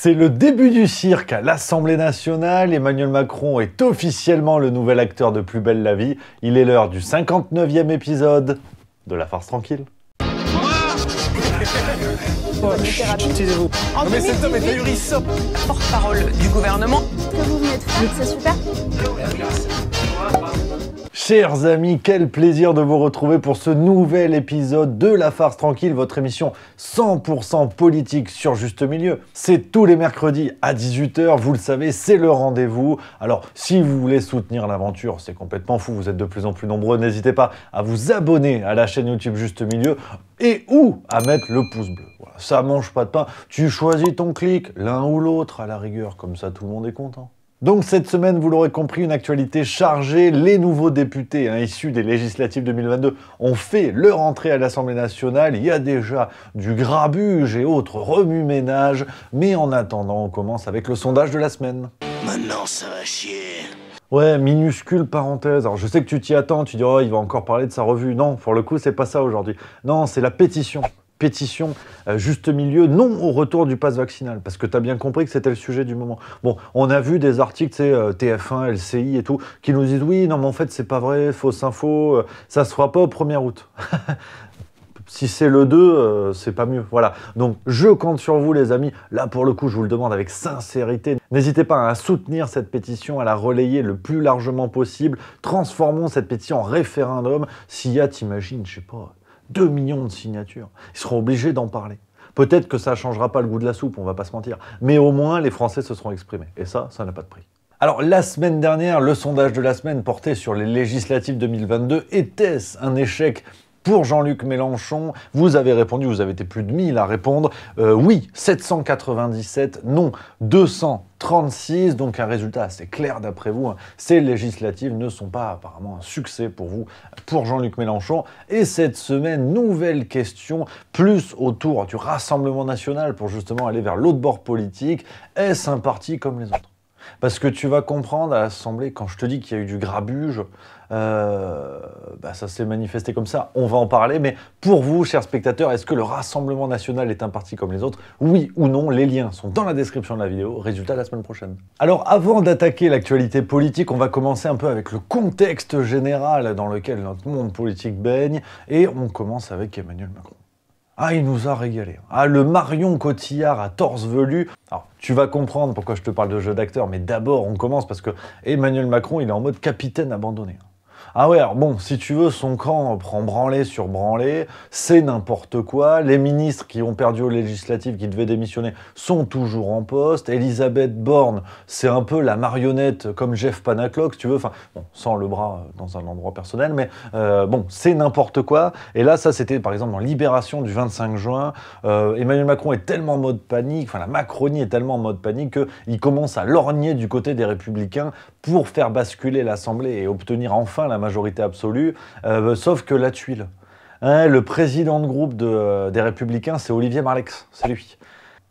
C'est le début du cirque à l'Assemblée nationale. Emmanuel Macron est officiellement le nouvel acteur de Plus belle la vie. Il est l'heure du 59e épisode de La Farce tranquille. Taisez-vous. En Mais cet homme est ahurissant. porte-parole du gouvernement. Ce que vous venez de faire, c'est super. Chers amis, quel plaisir de vous retrouver pour ce nouvel épisode de La Farce tranquille, votre émission 100% politique sur Juste Milieu. C'est tous les mercredis à 18 h, vous le savez, c'est le rendez-vous. Alors, si vous voulez soutenir l'aventure, c'est complètement fou, vous êtes de plus en plus nombreux, n'hésitez pas à vous abonner à la chaîne YouTube Juste Milieu et ou à mettre le pouce bleu. Voilà, ça mange pas de pain, tu choisis ton clic, l'un ou l'autre à la rigueur, comme ça tout le monde est content. Donc cette semaine, vous l'aurez compris, une actualité chargée. Les nouveaux députés issus des législatives 2022 ont fait leur entrée à l'Assemblée nationale. Il y a déjà du grabuge et autres remue-ménage. Mais en attendant, on commence avec le sondage de la semaine. Maintenant, ça va chier. Ouais, minuscule parenthèse. Alors je sais que tu t'y attends, tu dis « Oh, il va encore parler de sa revue ». Non, pour le coup, c'est pas ça aujourd'hui. Non, c'est la pétition. Pétition Juste Milieu, non au retour du pass vaccinal, parce que tu as bien compris que c'était le sujet du moment. Bon, on a vu des articles, TF1, LCI et tout, qui nous disent « Oui, non mais en fait c'est pas vrai, fausse info, ça se fera pas au 1er août ». Si c'est le 2, c'est pas mieux. Voilà. Donc, je compte sur vous, les amis. Là, pour le coup, je vous le demande avec sincérité. N'hésitez pas à soutenir cette pétition, à la relayer le plus largement possible. Transformons cette pétition en référendum. S'il y a, t'imagines, je sais pas, 2 millions de signatures, ils seront obligés d'en parler. Peut-être que ça ne changera pas le goût de la soupe, on va pas se mentir. Mais au moins, les Français se seront exprimés. Et ça n'a pas de prix. Alors, la semaine dernière, le sondage de la semaine portait sur les législatives 2022. Était-ce un échec pour Jean-Luc Mélenchon? Vous avez répondu, vous avez été plus de 1000 à répondre. Oui, 797, non, 236, donc un résultat assez clair d'après vous. Ces législatives ne sont pas apparemment un succès pour vous, pour Jean-Luc Mélenchon. Et cette semaine, nouvelle question, plus autour du Rassemblement national pour justement aller vers l'autre bord politique. Est-ce un parti comme les autres? Parce que tu vas comprendre à l'Assemblée, quand je te dis qu'il y a eu du grabuge, ça s'est manifesté comme ça, on va en parler. Mais pour vous, chers spectateurs, est-ce que le Rassemblement national est un parti comme les autres? Oui ou non? Les liens sont dans la description de la vidéo. Résultat la semaine prochaine. Alors, avant d'attaquer l'actualité politique, on va commencer un peu avec le contexte général dans lequel notre monde politique baigne. Et on commence avec Emmanuel Macron. Ah, il nous a régalé. Ah, le Marion Cotillard à torse velu. Alors, tu vas comprendre pourquoi je te parle de jeu d'acteur, mais d'abord, on commence parce que Emmanuel Macron, il est en mode capitaine abandonné. Ah ouais, alors bon, si tu veux, son camp prend branlée sur branlée, c'est n'importe quoi. Les ministres qui ont perdu aux législatives, qui devaient démissionner, sont toujours en poste. Elisabeth Borne, c'est un peu la marionnette comme Jeff Panaclock, si tu veux. Enfin, bon, sans le bras dans un endroit personnel, mais bon, c'est n'importe quoi. Et là, ça, c'était par exemple dans Libération du 25 juin. Emmanuel Macron est tellement en mode panique, enfin la Macronie est tellement en mode panique qu'il commence à lorgner du côté des Républicains pour faire basculer l'Assemblée et obtenir enfin la majorité absolue, sauf que la tuile. Le président de groupe des Républicains, c'est Olivier Marleix, c'est lui.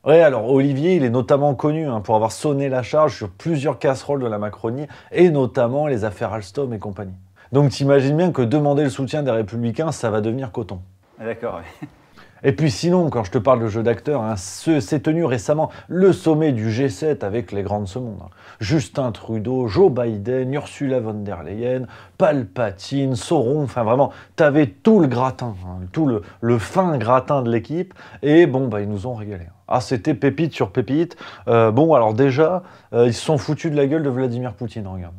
Ouais, alors Olivier, il est notamment connu pour avoir sonné la charge sur plusieurs casseroles de la Macronie, et notamment les affaires Alstom et compagnie. Donc t'imagines bien que demander le soutien des Républicains, ça va devenir coton. D'accord, oui. Et puis sinon, quand je te parle de jeu d'acteur, s'est tenu récemment le sommet du G7 avec les grands de ce monde. Justin Trudeau, Joe Biden, Ursula von der Leyen, Palpatine, Sauron, enfin vraiment, t'avais tout le gratin, tout le fin gratin de l'équipe, et bon, ils nous ont régalé. Ah, c'était pépite sur pépite. Bon, alors déjà, ils se sont foutus de la gueule de Vladimir Poutine, regarde.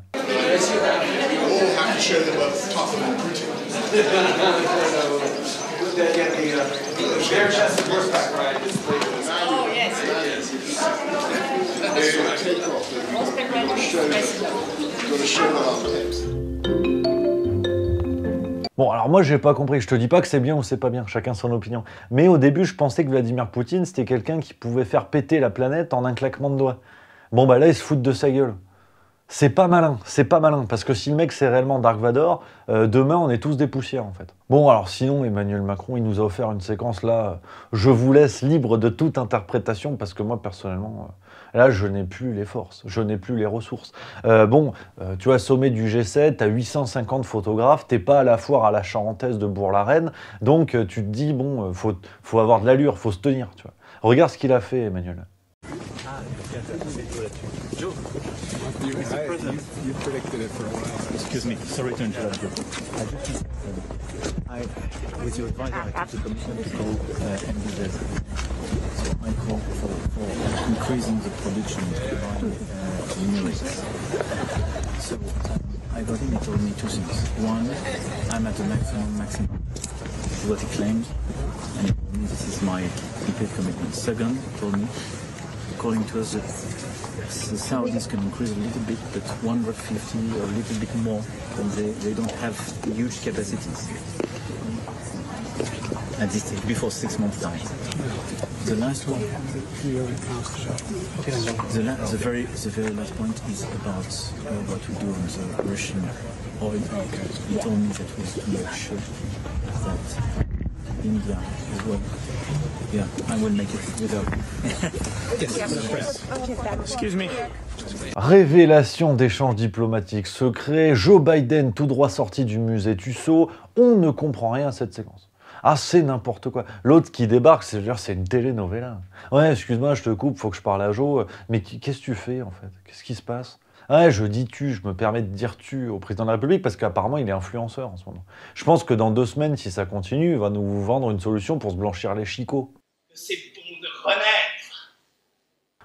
Bon, alors moi, j'ai pas compris. Je te dis pas que c'est bien ou c'est pas bien, chacun son opinion. Mais au début, je pensais que Vladimir Poutine, c'était quelqu'un qui pouvait faire péter la planète en un claquement de doigts. Bon, là, ils se foutent de sa gueule. C'est pas malin, parce que si le mec c'est réellement Dark Vador, demain on est tous des poussières en fait. Bon alors sinon Emmanuel Macron il nous a offert une séquence là, je vous laisse libre de toute interprétation parce que moi personnellement, là je n'ai plus les forces, je n'ai plus les ressources. Tu vois, sommet du G7, t'as 850 photographes, t'es pas à la foire à la Charentaise de Bourg-la-Reine, donc tu te dis bon, faut avoir de l'allure, faut se tenir, tu vois. Regarde ce qu'il a fait Emmanuel. Ah, Excuse me, sorry to interrupt you. With your advisor, I took the commission to go and do that. So I call for increasing the production of minerals. So I got him, he told me two things. One, I'm at the maximum. This is what he claimed, and he told me this is my complete commitment. Second, he told me, according to us, the Saudis can increase a little bit, but 150 or a little bit more, and they don't have huge capacities at this stage, before 6 months' time. The last one, the very last point is about what we do on the Russian oil. He told me that was to make sure that India will, yeah, I will make it without. Excuse me. Révélation d'échanges diplomatiques secrets, Joe Biden tout droit sorti du musée Tussauds, on ne comprend rien à cette séquence. Ah, c'est n'importe quoi. L'autre qui débarque, c'est une telenovela. Ouais, excuse-moi, je te coupe, faut que je parle à Joe. Mais qu'est-ce que tu fais, en fait? Qu'est-ce qui se passe? Ouais, je dis tu, je me permets de dire tu au président de la République parce qu'apparemment, il est influenceur en ce moment. Je pense que dans 2 semaines, si ça continue, il va nous vendre une solution pour se blanchir les chicots. C'est bon de renaître.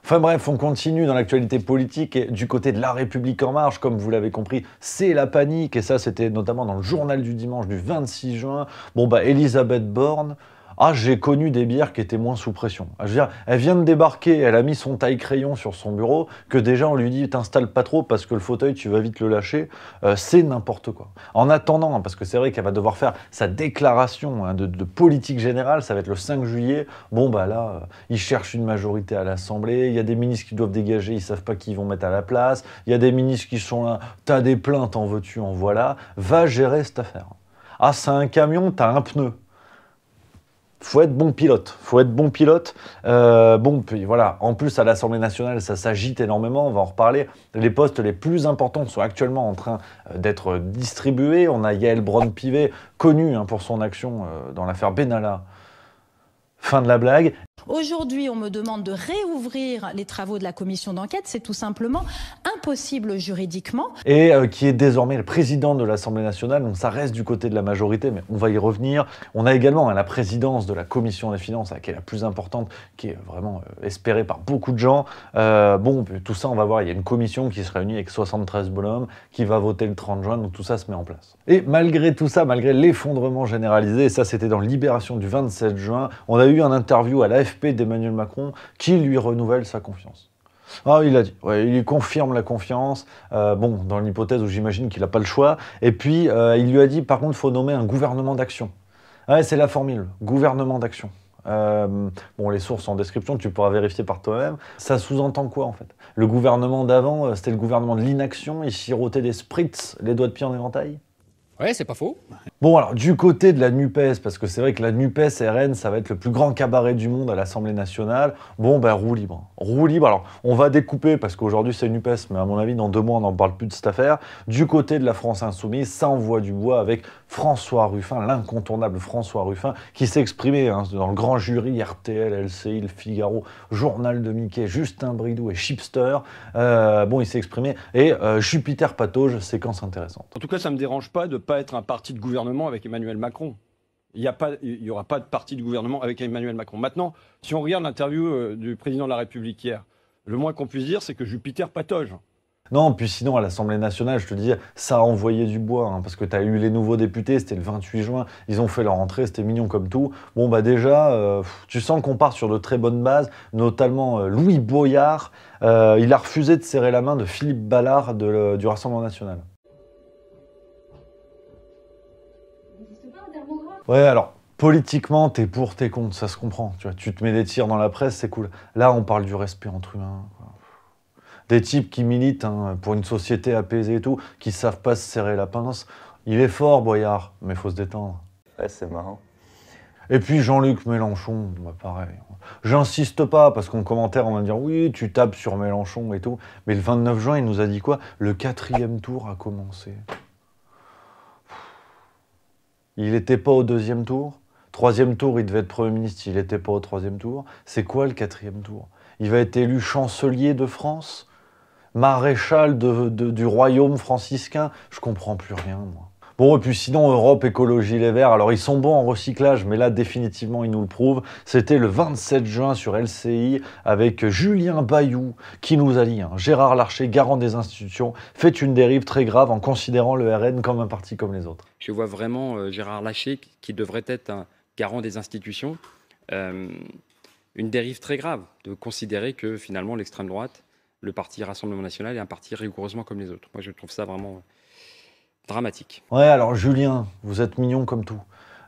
Enfin bref, on continue dans l'actualité politique et du côté de La République En Marche, comme vous l'avez compris, c'est la panique et ça c'était notamment dans le journal du dimanche du 26 juin. Bon bah Elisabeth Borne, ah j'ai connu des bières qui étaient moins sous pression. Je veux dire, elle vient de débarquer, elle a mis son taille-crayon sur son bureau, que déjà on lui dit t'installes pas trop parce que le fauteuil tu vas vite le lâcher, c'est n'importe quoi. En attendant, parce que c'est vrai qu'elle va devoir faire sa déclaration de politique générale, ça va être le 5 juillet, bon bah là, ils cherchent une majorité à l'Assemblée, il y a des ministres qui doivent dégager, ils savent pas qui ils vont mettre à la place, il y a des ministres qui sont là, t'as des plaintes, en veux-tu, en voilà, va gérer cette affaire. Ah c'est un camion, t'as un pneu. Faut être bon pilote, bon, puis voilà. En plus, à l'Assemblée nationale, ça s'agite énormément, on va en reparler. Les postes les plus importants sont actuellement en train d'être distribués. On a Yael Braun-Pivet, connue pour son action dans l'affaire Benalla. Fin de la blague. Aujourd'hui, on me demande de réouvrir les travaux de la commission d'enquête. C'est tout simplement impossible juridiquement. Et qui est désormais le président de l'Assemblée nationale. Donc ça reste du côté de la majorité, mais on va y revenir. On a également la présidence de la commission des finances, qui est la plus importante, qui est vraiment espérée par beaucoup de gens. Bon, tout ça, on va voir. Il y a une commission qui se réunit avec 73 bonhommes, qui va voter le 30 juin. Donc tout ça se met en place. Et malgré tout ça, malgré l'effondrement généralisé, et ça c'était dans Libération du 27 juin, on a eu un interview à l'AFP d'Emmanuel Macron qui lui renouvelle sa confiance. Ah, il a dit, ouais, il lui confirme la confiance, bon, dans l'hypothèse où j'imagine qu'il n'a pas le choix, et puis il lui a dit, par contre, il faut nommer un gouvernement d'action. Ouais, c'est la formule, gouvernement d'action. Bon, les sources en description, tu pourras vérifier par toi-même. Ça sous-entend quoi, en fait? Le gouvernement d'avant, c'était le gouvernement de l'inaction, il sirotait des spritz, les doigts de pied en éventail? Ouais, c'est pas faux. Bon, alors, du côté de la NUPES, parce que c'est vrai que la NUPES RN, ça va être le plus grand cabaret du monde à l'Assemblée nationale. Bon, ben, roue libre. Roue libre. Alors, on va découper, parce qu'aujourd'hui, c'est NUPES, mais à mon avis, dans 2 mois, on n'en parle plus de cette affaire. Du côté de la France Insoumise, ça envoie du bois avec François Ruffin, l'incontournable François Ruffin, qui s'est exprimé dans le grand jury RTL, LCI, Le Figaro, Journal de Mickey, Justin Bridou et Chipster. Bon, il s'est exprimé. Et Jupiter Patauge, séquence intéressante. En tout cas, ça ne me dérange pas de ne pas être un parti de gouvernement avec Emmanuel Macron. Il n'y aura pas de parti de gouvernement avec Emmanuel Macron. Maintenant, si on regarde l'interview du président de la République hier, le moins qu'on puisse dire, c'est que Jupiter patauge. Non, puis sinon, à l'Assemblée nationale, je te dis, ça a envoyé du bois, parce que tu as eu les nouveaux députés, c'était le 28 juin, ils ont fait leur entrée, c'était mignon comme tout. Bon, bah déjà, tu sens qu'on part sur de très bonnes bases, notamment Louis Boyard, il a refusé de serrer la main de Philippe Ballard du Rassemblement national. Ouais, alors, politiquement, t'es pour, t'es contre, ça se comprend. Tu vois, tu te mets des tirs dans la presse, c'est cool. Là, on parle du respect entre humains, quoi. Des types qui militent pour une société apaisée et tout, qui savent pas se serrer la pince. Il est fort, Boyard, mais faut se détendre. Ouais, c'est marrant. Et puis Jean-Luc Mélenchon, bah pareil. J'insiste pas, parce qu'en commentaire, on va me dire « Oui, tu tapes sur Mélenchon et tout ». Mais le 29 juin, il nous a dit quoi? Le 4e tour a commencé. Il n'était pas au 2e tour. 3e tour, il devait être Premier ministre, il n'était pas au 3e tour. C'est quoi le 4e tour? Il va être élu chancelier de France, maréchal du royaume franciscain. Je comprends plus rien, moi. Bon, et puis sinon, Europe Écologie Les Verts, alors ils sont bons en recyclage, mais là, définitivement, ils nous le prouvent. C'était le 27 juin sur LCI avec Julien Bayou qui nous a dit Gérard Larcher, garant des institutions, fait une dérive très grave en considérant le RN comme un parti comme les autres. Je vois vraiment Gérard Larcher qui devrait être un garant des institutions. Une dérive très grave de considérer que finalement l'extrême droite, le parti Rassemblement National, est un parti rigoureusement comme les autres. Moi, je trouve ça vraiment dramatique. Ouais, alors Julien, vous êtes mignon comme tout,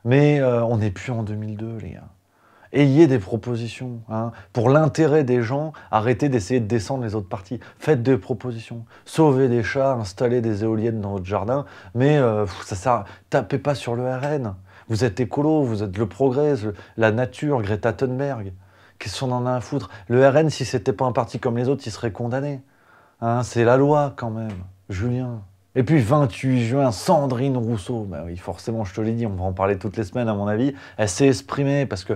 mais on n'est plus en 2002, les gars. Ayez des propositions. Pour l'intérêt des gens, arrêtez d'essayer de descendre les autres partis. Faites des propositions. Sauvez des chats, installez des éoliennes dans votre jardin, mais ça sert. Tapez pas sur le RN. Vous êtes écolo, vous êtes le progrès, la nature, Greta Thunberg. Qu'est-ce qu'on en a à foutre? Le RN, si c'était pas un parti comme les autres, il serait condamné. C'est la loi quand même, Julien. Et puis 28 juin, Sandrine Rousseau, bah oui, forcément, je te l'ai dit, on va en parler toutes les semaines à mon avis, elle s'est exprimée parce que,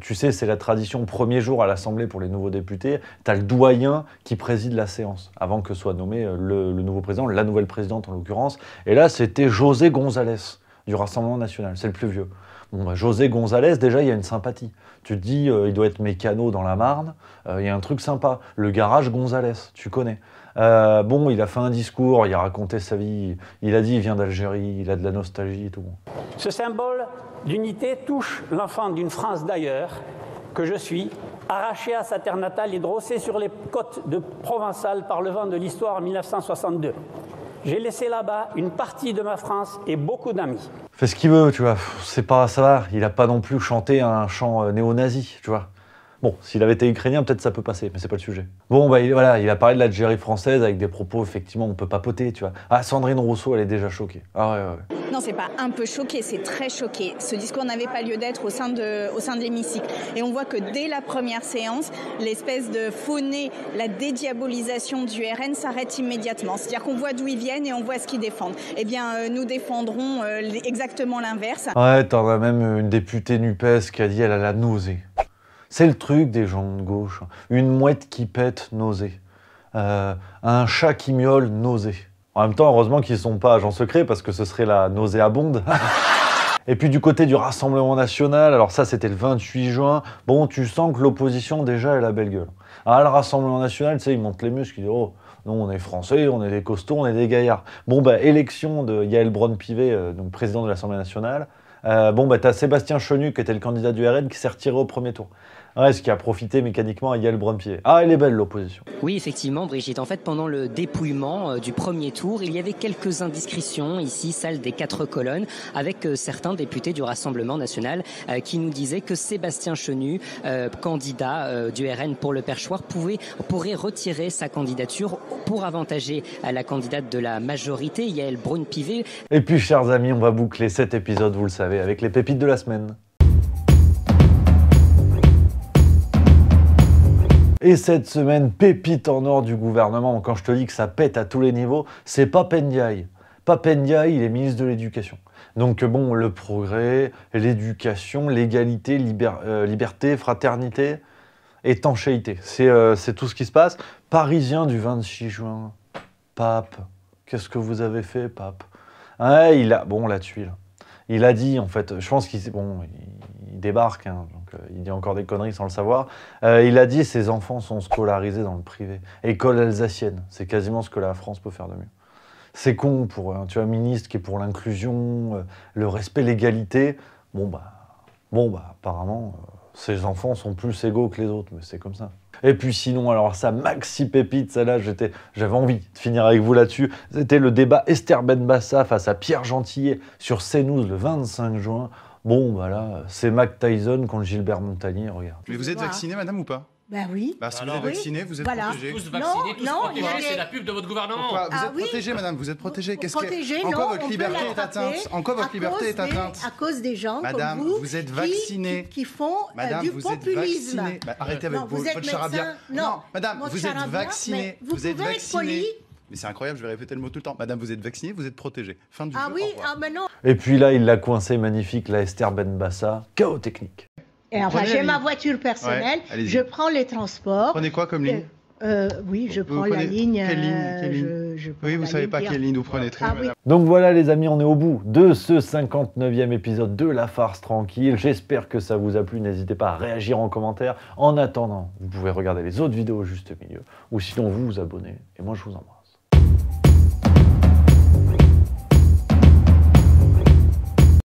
tu sais, c'est la tradition, premier jour à l'Assemblée pour les nouveaux députés, t'as le doyen qui préside la séance, avant que soit nommé le nouveau président, la nouvelle présidente en l'occurrence, et là c'était José González du Rassemblement National, c'est le plus vieux. Bon, bah, José González, déjà, il y a une sympathie. Tu te dis, il doit être mécano dans la Marne, il y a un truc sympa, le garage González, tu connais. Bon, il a fait un discours, il a raconté sa vie, il a dit il vient d'Algérie, il a de la nostalgie et tout. Ce symbole d'unité touche l'enfant d'une France d'ailleurs, que je suis, arraché à sa terre natale et drossé sur les côtes de Provençal par le vent de l'histoire en 1962. J'ai laissé là-bas une partie de ma France et beaucoup d'amis. Fait ce qu'il veut, tu vois, c'est pas ça va, il a pas non plus chanté un chant néo-nazi, tu vois. Bon, s'il avait été ukrainien, peut-être ça peut passer, mais c'est pas le sujet. Bon, bah voilà, il a parlé de l'Algérie française avec des propos, effectivement, on peut papoter, tu vois. Ah, Sandrine Rousseau, elle est déjà choquée. Ah ouais. Non, c'est pas un peu choqué, c'est très choqué. Ce discours n'avait pas lieu d'être au sein de l'hémicycle. Et on voit que dès la première séance, l'espèce de faux nez, la dédiabolisation du RN s'arrête immédiatement. C'est-à-dire qu'on voit d'où ils viennent et on voit ce qu'ils défendent. Eh bien, nous défendrons exactement l'inverse. Ouais, t'en as même une députée NUPES qui a dit elle a la nausée. C'est le truc des gens de gauche. Une mouette qui pète, nausée. Un chat qui miaule, nausée. En même temps, heureusement qu'ils ne sont pas agents secrets parce que ce serait la nauséabonde. Et puis du côté du Rassemblement National, alors ça c'était le 28 juin, bon tu sens que l'opposition déjà elle a belle gueule. Ah, le Rassemblement National, tu sais, ils montent les muscles, ils disent oh, nous on est français, on est des costauds, on est des gaillards. Bon bah élection de Yael Braun-Pivet, donc président de l'Assemblée Nationale. Bon bah t'as Sébastien Chenu qui était le candidat du RN qui s'est retiré au premier tour. Ouais, ce qui a profité mécaniquement à Yael Braun-Pivet. Ah, elle est belle l'opposition. Oui, effectivement, Brigitte. En fait, pendant le dépouillement du premier tour, il y avait quelques indiscretions ici, salle des 4 colonnes, avec certains députés du Rassemblement National qui nous disaient que Sébastien Chenu, candidat du RN pour le Perchoir, pourrait retirer sa candidature pour avantager la candidate de la majorité, Yael Braun-Pivet. Et puis, chers amis, on va boucler cet épisode, vous le savez, avec les pépites de la semaine. Et cette semaine, pépite en or du gouvernement, quand je te dis que ça pète à tous les niveaux, c'est Pape Ndiaye. Pape Ndiaye, il est ministre de l'Éducation. Donc bon, le progrès, l'éducation, l'égalité, liberté, fraternité, étanchéité. C'est tout ce qui se passe. Parisien du 26 juin. Pape, qu'est-ce que vous avez fait, Pape? Ouais, bon, là-dessus, là. Il a dit, en fait, je pense qu'il débarque, donc il dit encore des conneries sans le savoir. Il a dit ses enfants sont scolarisés dans le privé. École alsacienne, c'est quasiment ce que la France peut faire de mieux. C'est con pour un ministre qui est pour l'inclusion, le respect, l'égalité. Bon bah apparemment, ses enfants sont plus égaux que les autres, mais c'est comme ça. Et puis sinon, alors ça, maxi pépite, celle-là, j'avais envie de finir avec vous là-dessus. C'était le débat Esther Benbassa face à Pierre Gentillet sur CNews le 25 juin. Bon, voilà, c'est Mac Tyson contre Gilbert Montagnier, regarde. Mais vous êtes vacciné, madame, ou pas? Bah oui. Bah si vous êtes vacciné, vous êtes protégé. Tous vaccinés, tous protégés, c'est la pub de votre gouvernement. Pourquoi? Vous êtes protégé, madame, vous êtes protégé. En quoi votre liberté est atteinte? En quoi votre liberté est atteinte? À cause des gens madame, comme vous êtes vacciné. Qui font madame, du vous populisme. Êtes vacciné. Bah, arrêtez avec votre charabia. Non, madame, vous êtes vacciné. Vous êtes vacciné. Mais c'est incroyable, je vais répéter le mot tout le temps. Madame, vous êtes vaccinée, vous êtes protégée. Fin du jeu. Ah oui, ah mais non. Et puis là, il l'a coincé magnifique, la Esther Benbassa. Chaos technique. Enfin, j'ai ma voiture personnelle, Ouais, je prends les transports. Prenez quoi comme ligne? Oui, je prends la ligne. Quelle ligne, Oui, vous savez pas quelle ligne vous prenez, très bien. Donc voilà les amis, on est au bout de ce 59e épisode de La Farce Tranquille. J'espère que ça vous a plu, n'hésitez pas à réagir en commentaire. En attendant, vous pouvez regarder les autres vidéos au juste milieu, ou sinon vous abonner. Et moi je vous embrasse.